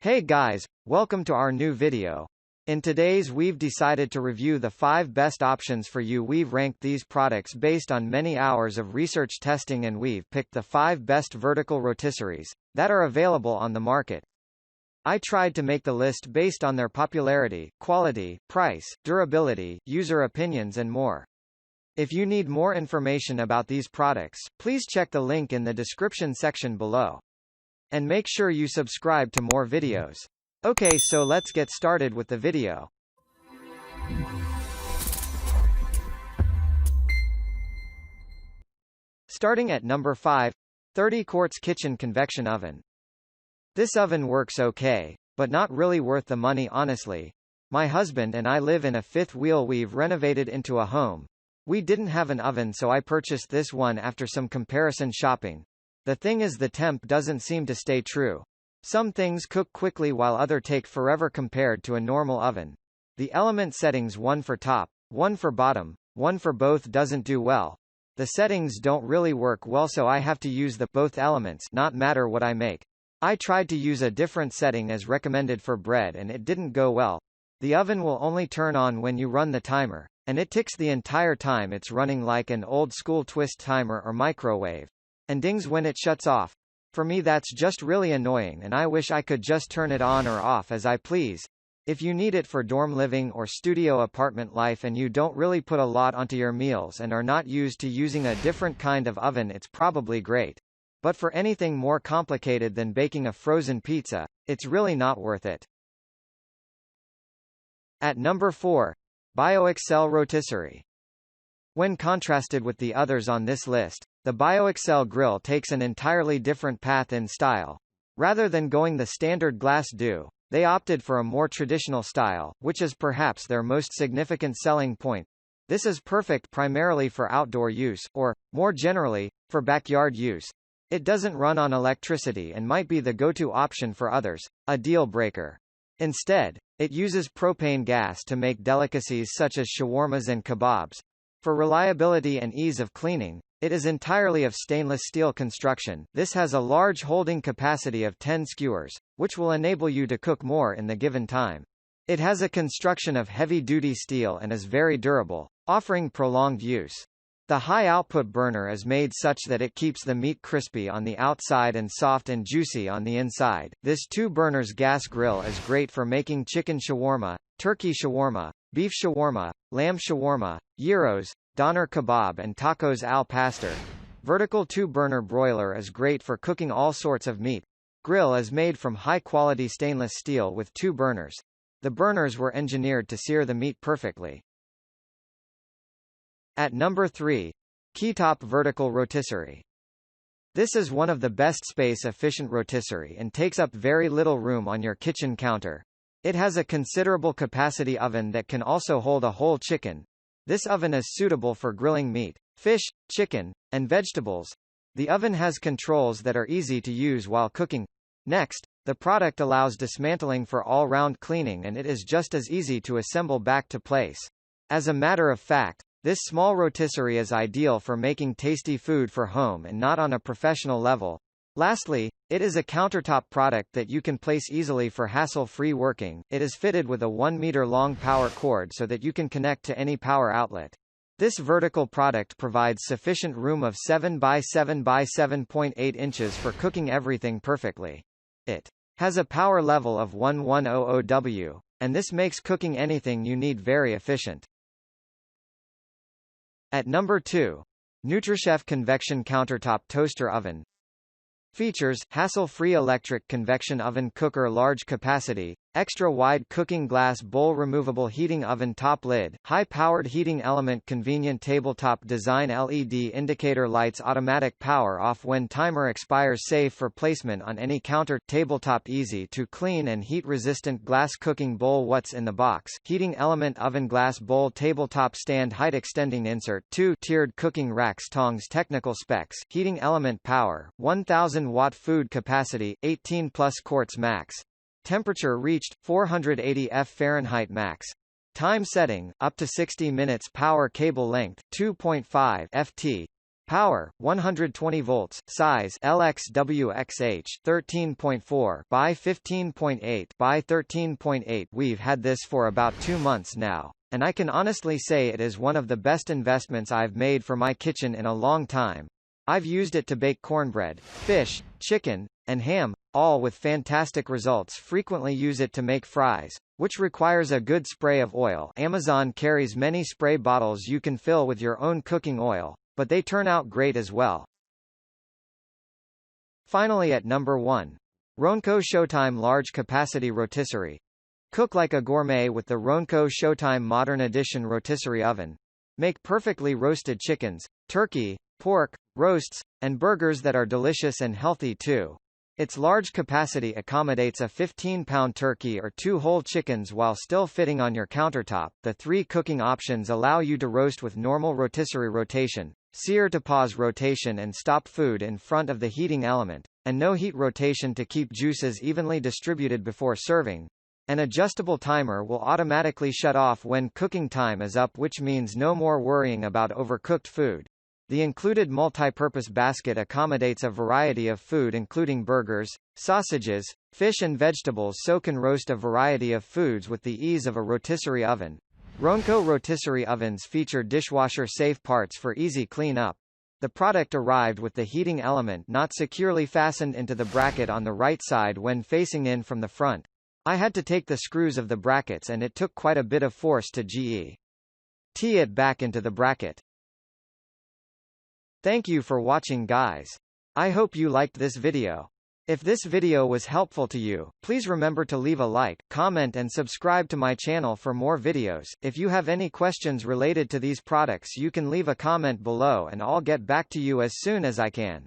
Hey guys, welcome to our new video. In today's we've decided to review the 5 best options for you. We've ranked these products based on many hours of research testing and we've picked the 5 best vertical rotisseries that are available on the market. I tried to make the list based on their popularity, quality, price, durability, user opinions and more. If you need more information about these products, please check the link in the description section below. And make sure you subscribe to more videos. Okay, so let's get started with the video. Starting at number 5, 30 Quarts Kitchen Convection Oven. This oven works okay, but not really worth the money honestly. My husband and I live in a fifth wheel we've renovated into a home. We didn't have an oven so I purchased this one after some comparison shopping. The thing is the temp doesn't seem to stay true. Some things cook quickly while other take forever compared to a normal oven. The element settings, one for top, one for bottom, one for both, doesn't do well. The settings don't really work well so I have to use the both elements not matter what I make. I tried to use a different setting as recommended for bread and it didn't go well. The oven will only turn on when you run the timer, and it ticks the entire time it's running like an old school twist timer or microwave. And dings when it shuts off. For me that's just really annoying and I wish I could just turn it on or off as I please. If you need it for dorm living or studio apartment life and you don't really put a lot onto your meals and are not used to using a different kind of oven, it's probably great. But for anything more complicated than baking a frozen pizza, it's really not worth it. At number 4, Bioexcel Rotisserie. When contrasted with the others on this list, the Bioexcel grill takes an entirely different path in style. Rather than going the standard glass do, they opted for a more traditional style, which is perhaps their most significant selling point. This is perfect primarily for outdoor use, or, more generally, for backyard use. It doesn't run on electricity and might be the go-to option for others, a deal breaker. Instead, it uses propane gas to make delicacies such as shawarmas and kebabs. For reliability and ease of cleaning, it is entirely of stainless steel construction. This has a large holding capacity of 10 skewers, which will enable you to cook more in the given time. It has a construction of heavy-duty steel and is very durable, offering prolonged use. The high-output burner is made such that it keeps the meat crispy on the outside and soft and juicy on the inside. This 2-burners gas grill is great for making chicken shawarma, turkey shawarma, beef shawarma, lamb shawarma, gyros, doner kebab and tacos al pastor. Vertical 2-burner broiler is great for cooking all sorts of meat. Grill is made from high-quality stainless steel with 2 burners. The burners were engineered to sear the meat perfectly. At number 3, KeyTop Vertical Rotisserie. This is one of the best space-efficient rotisserie and takes up very little room on your kitchen counter. It has a considerable capacity oven that can also hold a whole chicken. This oven is suitable for grilling meat, fish, chicken, and vegetables. The oven has controls that are easy to use while cooking. Next, the product allows dismantling for all-round cleaning and it is just as easy to assemble back to place. As a matter of fact, this small rotisserie is ideal for making tasty food for home and not on a professional level. Lastly, it is a countertop product that you can place easily for hassle-free working. It is fitted with a 1-meter-long power cord so that you can connect to any power outlet. This vertical product provides sufficient room of 7 by 7 by 7.8 inches for cooking everything perfectly. It has a power level of 1100 W, and this makes cooking anything you need very efficient. At number 2, Nutrachef Convection Countertop Toaster Oven. Features: hassle-free electric convection oven, cooker, large capacity, extra wide cooking glass bowl, removable heating oven top lid, high-powered heating element, convenient tabletop design, LED indicator lights, automatic power off when timer expires, safe for placement on any counter, tabletop, easy to clean and heat-resistant glass cooking bowl. What's in the box? Heating element oven, glass bowl, tabletop stand, height extending insert, 2-tiered cooking racks, tongs. Technical specs: heating element power, 1000 watt, food capacity, 18 plus quarts max. Temperature reached, 480 F Fahrenheit max. Time setting, up to 60 minutes. Power cable length, 2.5 ft. Power 120 volts. Size LXWXH 13.4 by 15.8 by 13.8. We've had this for about 2 months now, and I can honestly say it is one of the best investments I've made for my kitchen in a long time. I've used it to bake cornbread, fish, chicken, and ham, all with fantastic results. Frequently use it to make fries, which requires a good spray of oil. Amazon carries many spray bottles you can fill with your own cooking oil, but they turn out great as well. Finally, at number 1. Ronco Showtime Large Capacity Rotisserie. Cook like a gourmet with the Ronco Showtime Modern Edition Rotisserie Oven. Make perfectly roasted chickens, turkey, pork, roasts, and burgers that are delicious and healthy too. Its large capacity accommodates a 15-pound turkey or 2 whole chickens while still fitting on your countertop. The 3 cooking options allow you to roast with normal rotisserie rotation, sear to pause rotation and stop food in front of the heating element, and no heat rotation to keep juices evenly distributed before serving. An adjustable timer will automatically shut off when cooking time is up, which means no more worrying about overcooked food. The included multi-purpose basket accommodates a variety of food including burgers, sausages, fish and vegetables, so can roast a variety of foods with the ease of a rotisserie oven. Ronco rotisserie ovens feature dishwasher-safe parts for easy clean-up. The product arrived with the heating element not securely fastened into the bracket on the right side when facing in from the front. I had to take the screws of the brackets and it took quite a bit of force to get it back into the bracket. Thank you for watching, guys. I hope you liked this video. If this video was helpful to you, please remember to leave a like, comment and subscribe to my channel for more videos. If you have any questions related to these products, you can leave a comment below and I'll get back to you as soon as I can.